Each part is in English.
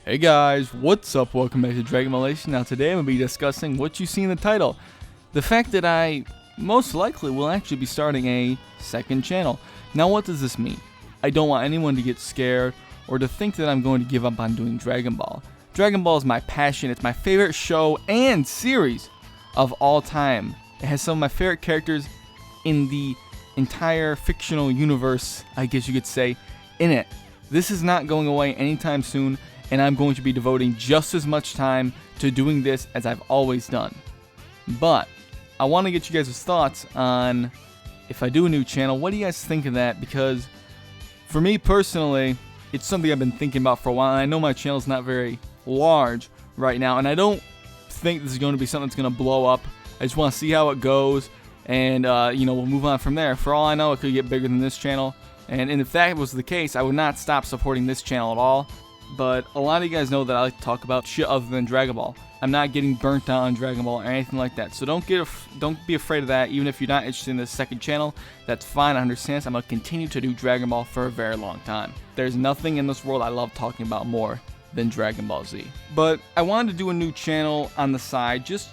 Hey guys, what's up? Welcome back to Dragon Ball Nation. Now today I'm going to be discussing what you see in the title. The fact that I most likely will actually be starting a second channel. Now what does this mean? I don't want anyone to get scared or to think that I'm going to give up on doing Dragon Ball. Dragon Ball is my passion. It's my favorite show and series of all time. It has some of my favorite characters in the entire fictional universe, I guess you could say, in it. This is not going away anytime soon, and I'm going to be devoting just as much time to doing this as I've always done. But I want to get you guys' thoughts on if I do a new channel, what do you guys think of that? Because for me personally, it's something I've been thinking about for a while, and I know my channel's not very large right now, and I don't think this is going to be something that's going to blow up. I just want to see how it goes, and we'll move on from there. For all I know, it could get bigger than this channel, and if that was the case, I would not stop supporting this channel at all. But a lot of you guys know that I like to talk about shit other than Dragon Ball. I'm not getting burnt out on Dragon Ball or anything like that. So don't be afraid of that. Even if you're not interested in this second channel, that's fine. I understand. I'm going to continue to do Dragon Ball for a very long time. There's nothing in this world I love talking about more than Dragon Ball Z. But I wanted to do a new channel on the side, just,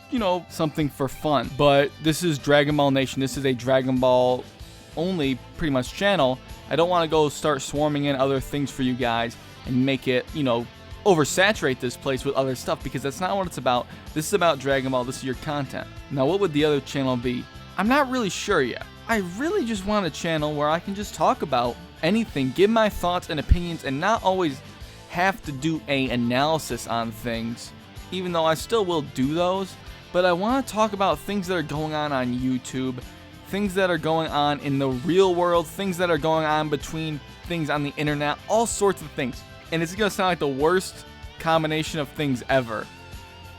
something for fun. But this is Dragon Ball Nation. This is a Dragon Ball only pretty much channel. I don't want to go start swarming in other things for you guys and make it, oversaturate this place with other stuff, because that's not what it's about. This is about Dragon Ball. This is your content. Now, what would the other channel be? I'm not really sure yet. I really just want a channel where I can just talk about anything, give my thoughts and opinions, and not always have to do an analysis on things, even though I still will do those. But I want to talk about things that are going on YouTube, things that are going on in the real world, things that are going on between things on the internet, all sorts of things. And it's going to sound like the worst combination of things ever.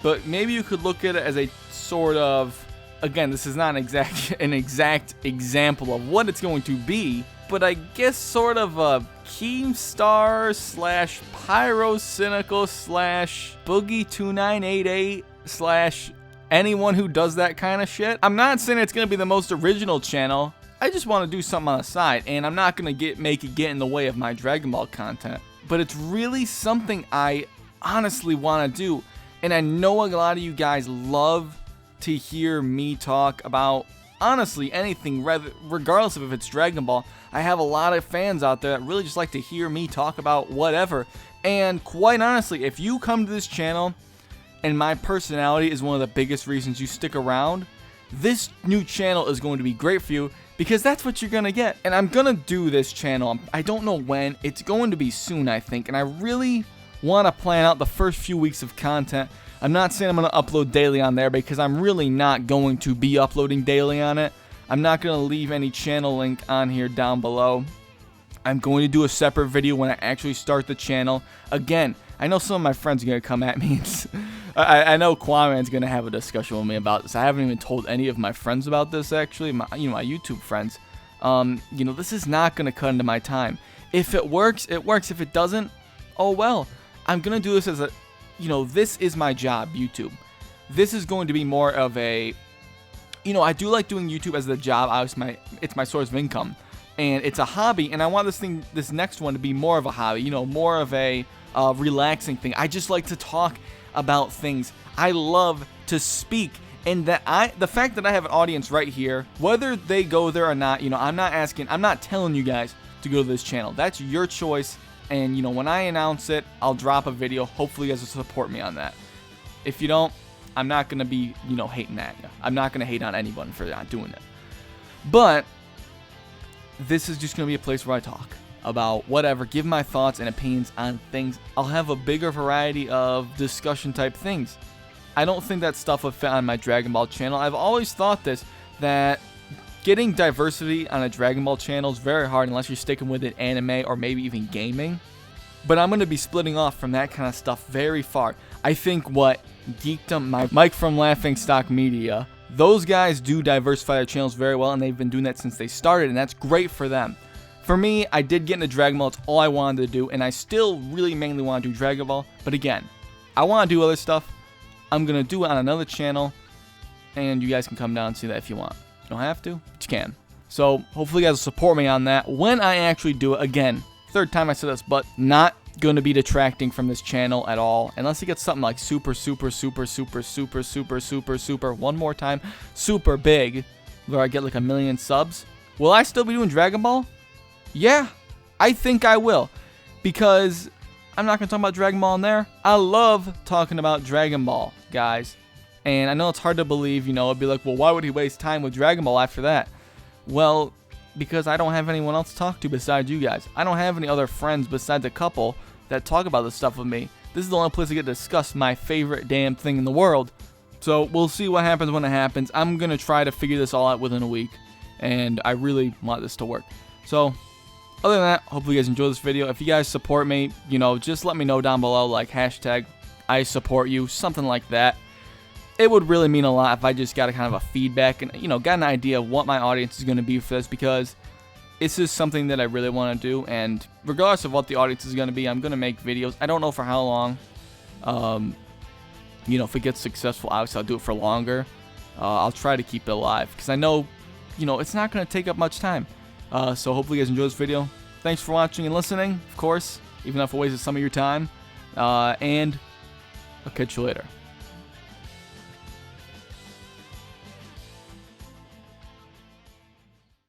But maybe you could look at it as a sort of, again, this is not an exact example of what it's going to be, but I guess sort of a Keemstar slash Pyrocynical slash Boogie2988 slash anyone who does that kind of shit. I'm not saying it's going to be the most original channel. I just want to do something on the side, and I'm not going to make it get in the way of my Dragon Ball content. But it's really something I honestly want to do, and I know a lot of you guys love to hear me talk about honestly anything, regardless of if it's Dragon Ball. I have a lot of fans out there that really just like to hear me talk about whatever, and quite honestly, if you come to this channel and my personality is one of the biggest reasons you stick around, this new channel is going to be great for you, because that's what you're going to get. And I'm going to do this channel. I don't know when. It's going to be soon, I think. And I really want to plan out the first few weeks of content. I'm not saying I'm going to upload daily on there, because I'm really not going to be uploading daily on it. I'm not going to leave any channel link on here down below. I'm going to do a separate video when I actually start the channel. Again, I know some of my friends are going to come at me. I know Kwaman's going to have a discussion with me about this. I haven't even told any of my friends about this, actually, my YouTube friends. This is not going to cut into my time. If it works, it works. If it doesn't, oh well. I'm going to do this as a, this is my job, YouTube. This is going to be more of a, I do like doing YouTube as a job. Obviously, it's my source of income. And it's a hobby, and I want this next one to be more of a hobby, more of a relaxing thing. I just like to talk about things. I love to speak, and the fact that I have an audience right here, whether they go there or not, I'm not telling you guys to go to this channel. That's your choice, and when I announce it, I'll drop a video. Hopefully you guys will support me on that. If you don't, I'm not gonna be, hating at you. I'm not gonna hate on anyone for not doing it. But this is just going to be a place where I talk about whatever, give my thoughts and opinions on things. I'll have a bigger variety of discussion type things. I don't think that stuff would fit on my Dragon Ball channel. I've always thought that getting diversity on a Dragon Ball channel is very hard unless you're sticking with it anime or maybe even gaming. But I'm going to be splitting off from that kind of stuff very far. I think what Geekdom, Mike from Laughing Stock Media, those guys do diversify their channels very well, and they've been doing that since they started, and that's great for them. For me, I did get into Dragon Ball. It's all I wanted to do, and I still really mainly want to do Dragon Ball. But again, I want to do other stuff. I'm going to do it on another channel, and you guys can come down and see that if you want. You don't have to, but you can. So hopefully you guys will support me on that when I actually do it. Again, third time I said this, but not going to be detracting from this channel at all, unless it gets something like super one more time super big, where I get like 1 million subs. Will I still be doing Dragon Ball? Yeah, I think I will, because I'm not gonna talk about Dragon Ball in there. I love talking about Dragon Ball, guys, and I know it's hard to believe. You know, it'd be like, well, why would he waste time with Dragon Ball after that? Well, because I don't have anyone else to talk to besides you guys. I don't have any other friends besides a couple that talk about this stuff with me. This is the only place I get to discuss my favorite damn thing in the world. So we'll see what happens when it happens. I'm going to try to figure this all out within a week, and I really want this to work. So other than that, hopefully you guys enjoy this video. If you guys support me, you know, just let me know down below, like hashtag I support you, something like that. It would really mean a lot if I just got a kind of a feedback and, you know, got an idea of what my audience is going to be for this, because this is something that I really want to do, and regardless of what the audience is going to be, I'm going to make videos. I don't know for how long. You know, if it gets successful, obviously I'll do it for longer. I'll try to keep it alive, because I know, you know, it's not going to take up much time. So hopefully you guys enjoy this video. Thanks for watching and listening, of course, even if it wasted some of your time. And I'll catch you later.